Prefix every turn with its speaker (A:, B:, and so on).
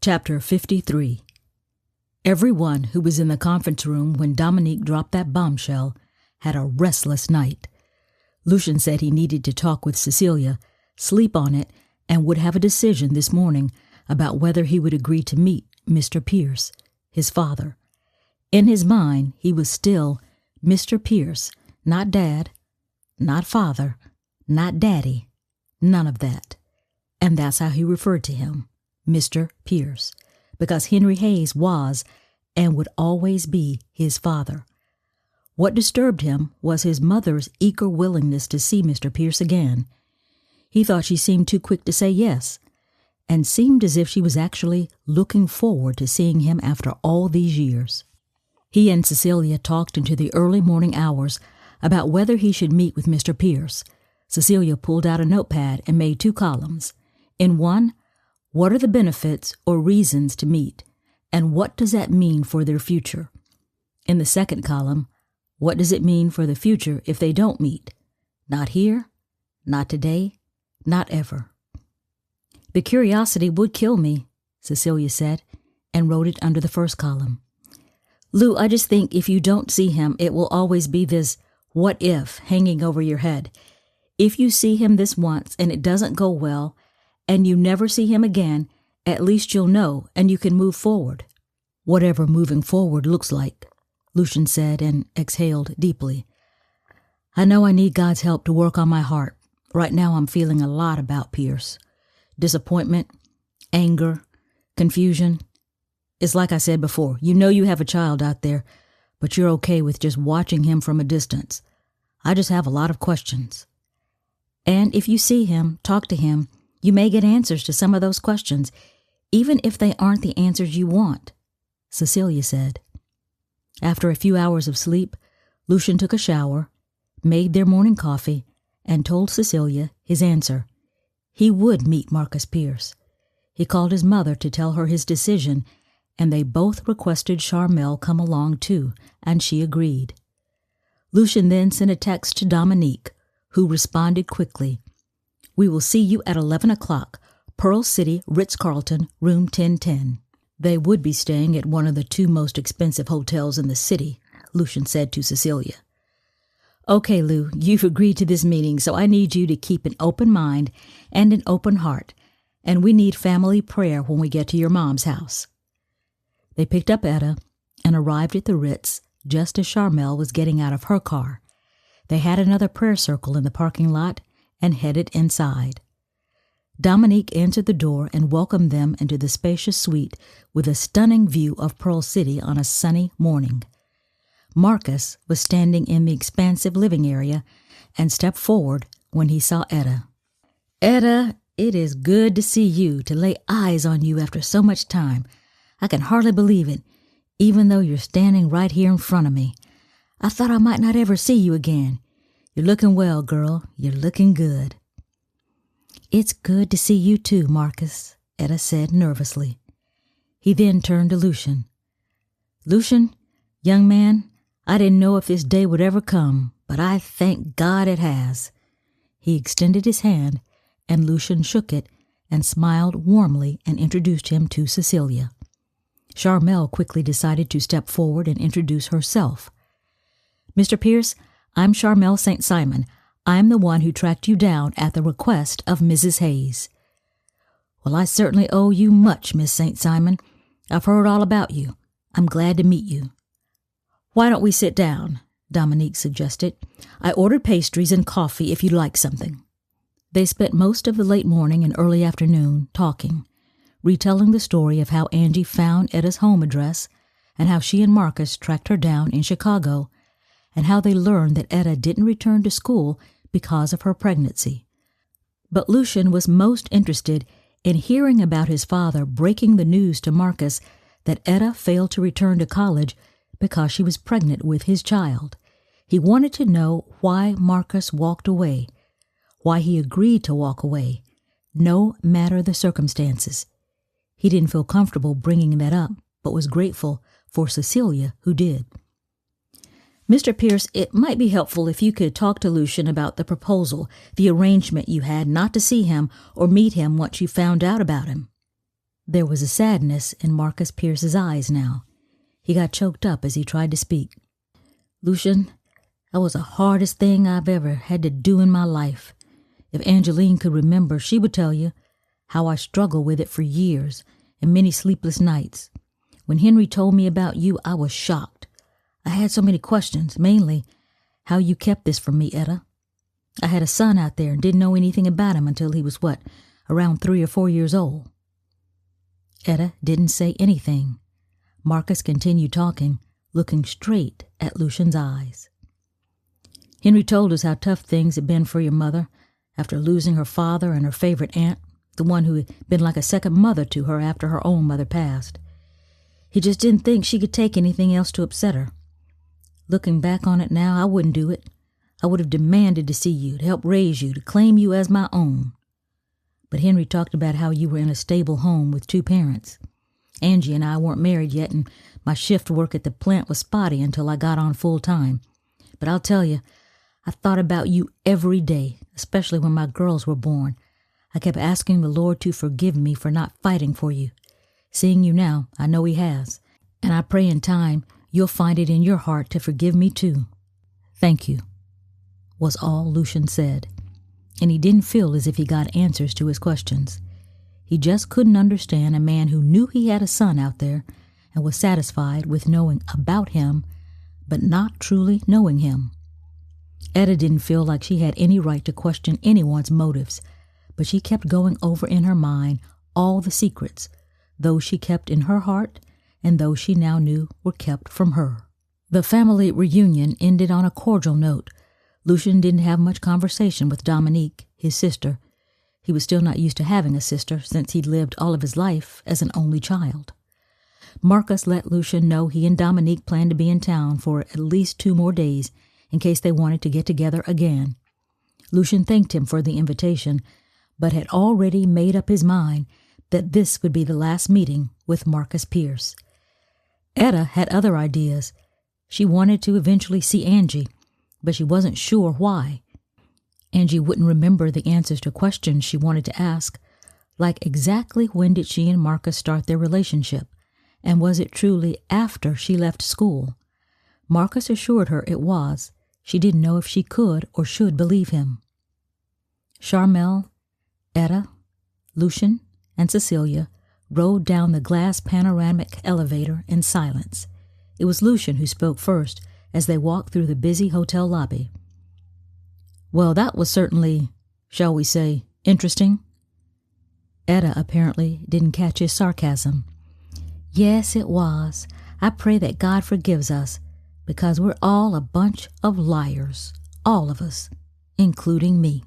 A: Chapter 53. Everyone who was in the conference room when Dominique dropped that bombshell had a restless night. Lucien said he needed to talk with Cecilia, sleep on it, and would have a decision this morning about whether he would agree to meet Mr. Pierce, his father. In his mind, he was still Mr. Pierce, not Dad, not Father, not Daddy, none of that. And that's how he referred to him, Mr. Pierce, because Henry Hayes was and would always be his father. What disturbed him was his mother's eager willingness to see Mr. Pierce again. He thought she seemed too quick to say yes, and seemed as if she was actually looking forward to seeing him after all these years. He and Cecilia talked into the early morning hours about whether he should meet with Mr. Pierce. Cecilia pulled out a notepad and made 2 columns. In one, what are the benefits or reasons to meet, and what does that mean for their future? In the second column, what does it mean for the future if they don't meet? Not here, not today, not ever. The curiosity would kill me, Cecilia said, and wrote it under the first column. Lou, I just think if you don't see him, it will always be this what if hanging over your head. If you see him this once and it doesn't go well, and you never see him again, at least you'll know and you can move forward. Whatever moving forward looks like, Lucien said and exhaled deeply. I know I need God's help to work on my heart. Right now I'm feeling a lot about Pierce. Disappointment, anger, confusion. It's like I said before, you know you have a child out there, but you're okay with just watching him from a distance. I just have a lot of questions. And if you see him, talk to him, you may get answers to some of those questions, even if they aren't the answers you want, Cecilia said. After a few hours of sleep, Lucien took a shower, made their morning coffee, and told Cecilia his answer. He would meet Marcus Pierce. He called his mother to tell her his decision, and they both requested Sharmelle come along too, and she agreed. Lucien then sent a text to Dominique, who responded quickly. We will see you at 11 o'clock, Pearl City, Ritz-Carlton, room 1010. They would be staying at one of the 2 most expensive hotels in the city, Lucien said to Cecilia. Okay, Lou, you've agreed to this meeting, so I need you to keep an open mind and an open heart, and we need family prayer when we get to your mom's house. They picked up Etta and arrived at the Ritz just as Sharmelle was getting out of her car. They had another prayer circle in the parking lot and headed inside. Dominique answered the door and welcomed them into the spacious suite with a stunning view of Pearl City on a sunny morning. Marcus was standing in the expansive living area and stepped forward when he saw Etta. Etta, it is good to see you, to lay eyes on you after so much time. I can hardly believe it, even though you're standing right here in front of me. I thought I might not ever see you again. You're looking well, girl. You're looking good. It's good to see you too, Marcus, Etta said nervously. He then turned to Lucien. Lucien, young man, I didn't know if this day would ever come, but I thank God it has. He extended his hand, and Lucien shook it and smiled warmly and introduced him to Cecilia. Sharmelle quickly decided to step forward and introduce herself. Mr. Pierce, I'm Sharmelle St. I'm the one who tracked you down at the request of Mrs. Hayes. Well, I certainly owe you much, Miss St. Simon. I've heard all about you. I'm glad to meet you. Why don't we sit down? Dominique suggested. I ordered pastries and coffee if you'd like something. They spent most of the late morning and early afternoon talking, retelling the story of how Angie found Etta's home address and how she and Marcus tracked her down in Chicago, and how they learned that Etta didn't return to school because of her pregnancy. But Lucien was most interested in hearing about his father breaking the news to Marcus that Etta failed to return to college because she was pregnant with his child. He wanted to know why Marcus walked away, why he agreed to walk away, no matter the circumstances. He didn't feel comfortable bringing that up, but was grateful for Cecilia, who did. Mr. Pierce, it might be helpful if you could talk to Lucien about the proposal, the arrangement you had not to see him or meet him once you found out about him. There was a sadness in Marcus Pierce's eyes now. He got choked up as he tried to speak. Lucian, that was the hardest thing I've ever had to do in my life. If Angeline could remember, she would tell you how I struggled with it for years and many sleepless nights. When Henry told me about you, I was shocked. I had so many questions, mainly how you kept this from me, Etta. I had a son out there and didn't know anything about him until he was, around 3 or 4 years old. Etta didn't say anything. Marcus continued talking, looking straight at Lucian's eyes. Henry told us how tough things had been for your mother after losing her father and her favorite aunt, the one who had been like a second mother to her after her own mother passed. He just didn't think she could take anything else to upset her. Looking back on it now, I wouldn't do it. I would have demanded to see you, to help raise you, to claim you as my own. But Henry talked about how you were in a stable home with 2 parents. Angie and I weren't married yet, and my shift work at the plant was spotty until I got on full time. But I'll tell you, I thought about you every day, especially when my girls were born. I kept asking the Lord to forgive me for not fighting for you. Seeing you now, I know He has, and I pray in time you'll find it in your heart to forgive me too. Thank you, was all Lucian said, and he didn't feel as if he got answers to his questions. He just couldn't understand a man who knew he had a son out there and was satisfied with knowing about him, but not truly knowing him. Etta didn't feel like she had any right to question anyone's motives, but she kept going over in her mind all the secrets, those she kept in her heart and those she now knew were kept from her. The family reunion ended on a cordial note. Lucian didn't have much conversation with Dominique, his sister. He was still not used to having a sister since he'd lived all of his life as an only child. Marcus let Lucian know he and Dominique planned to be in town for at least 2 more days in case they wanted to get together again. Lucian thanked him for the invitation, but had already made up his mind that this would be the last meeting with Marcus Pierce. Etta had other ideas. She wanted to eventually see Angie, but she wasn't sure why. Angie wouldn't remember the answers to questions she wanted to ask, like exactly when did she and Marcus start their relationship, and was it truly after she left school? Marcus assured her it was. She didn't know if she could or should believe him. Sharmelle, Etta, Lucian, and Cecilia rode down the glass panoramic elevator in silence. It was Lucian who spoke first as they walked through the busy hotel lobby. Well, that was certainly, shall we say, interesting. Etta apparently didn't catch his sarcasm. Yes, it was. I pray that God forgives us, because we're all a bunch of liars, all of us, including me.